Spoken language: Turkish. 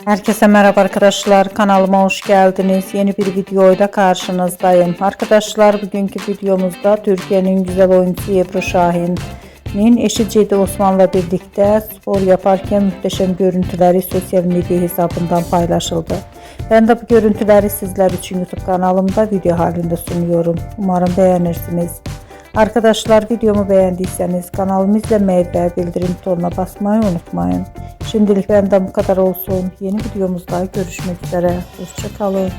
Herkese merhaba arkadaşlar, kanalıma hoş geldiniz. Yeni bir videoyla karşınızdayım. Arkadaşlar, bugünkü videomuzda Türkiye'nin güzel oyuncusu Ebru Şahin'in eşi Cedi Osman'la birlikte spor yaparken muhteşem görüntüleri sosyal medya hesabından paylaşıldı. Ben de bu görüntüleri sizler için YouTube kanalımda video halinde sunuyorum. Umarım beğenirsiniz. Arkadaşlar, videomu beğendiyseniz kanalımı izlemeyi ve bildirim butonuna basmayı unutmayın. Şimdilik benden bu kadar olsun. Yeni videomuzda görüşmek üzere. Hoşça kalın.